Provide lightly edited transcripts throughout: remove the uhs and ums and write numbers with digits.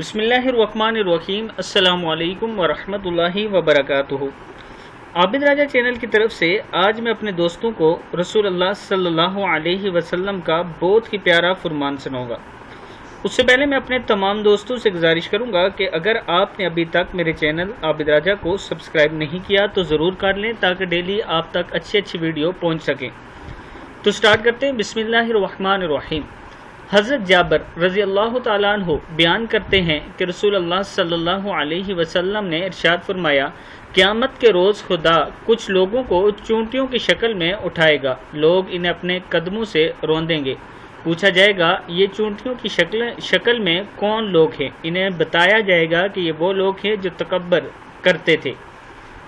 بسم اللہ الرحمن الرحیم۔ السلام علیکم ورحمۃ اللہ وبرکاتہ۔ عابد راجہ چینل کی طرف سے آج میں اپنے دوستوں کو رسول اللہ صلی اللہ علیہ وسلم کا بہت ہی پیارا فرمان سناؤں گا۔ اس سے پہلے میں اپنے تمام دوستوں سے گزارش کروں گا کہ اگر آپ نے ابھی تک میرے چینل عابد راجہ کو سبسکرائب نہیں کیا تو ضرور کر لیں تاکہ ڈیلی آپ تک اچھی ویڈیو پہنچ سکیں۔ تو سٹارٹ کرتے ہیں۔ بسم اللہ الرحمن الرحیم۔ حضرت جابر رضی اللہ تعالیٰ عنہ بیان کرتے ہیں کہ رسول اللہ صلی اللہ علیہ وسلم نے ارشاد فرمایا، قیامت کے روز خدا کچھ لوگوں کو چونٹیوں کی شکل میں اٹھائے گا، لوگ انہیں اپنے قدموں سے روندیں گے۔ پوچھا جائے گا یہ چونٹیوں کی شکل میں کون لوگ ہیں؟ انہیں بتایا جائے گا کہ یہ وہ لوگ ہیں جو تکبر کرتے تھے۔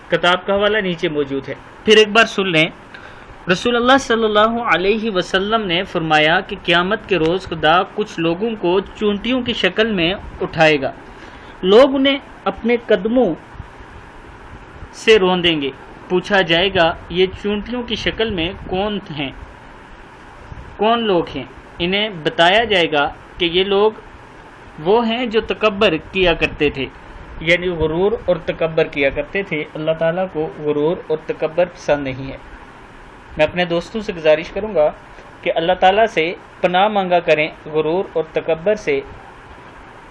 کتاب کا حوالہ نیچے موجود ہے۔ پھر ایک بار سن لیں۔ رسول اللہ صلی اللہ علیہ وسلم نے فرمایا کہ قیامت کے روز خدا کچھ لوگوں کو چونٹیوں کی شکل میں اٹھائے گا، لوگ انہیں اپنے قدموں سے روندیں گے۔ پوچھا جائے گا یہ چونٹیوں کی شکل میں کون لوگ ہیں؟ انہیں بتایا جائے گا کہ یہ لوگ وہ ہیں جو تکبر کیا کرتے تھے، یعنی غرور اور تکبر کیا کرتے تھے۔ اللہ تعالیٰ کو غرور اور تکبر پسند نہیں ہے۔ میں اپنے دوستوں سے گزارش کروں گا کہ اللہ تعالیٰ سے پناہ مانگا کریں غرور اور تکبر سے،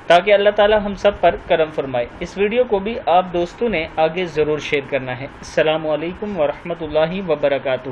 تاکہ اللہ تعالیٰ ہم سب پر کرم فرمائے۔ اس ویڈیو کو بھی آپ دوستوں نے آگے ضرور شیئر کرنا ہے۔ السلام علیکم ورحمۃ اللہ وبرکاتہ۔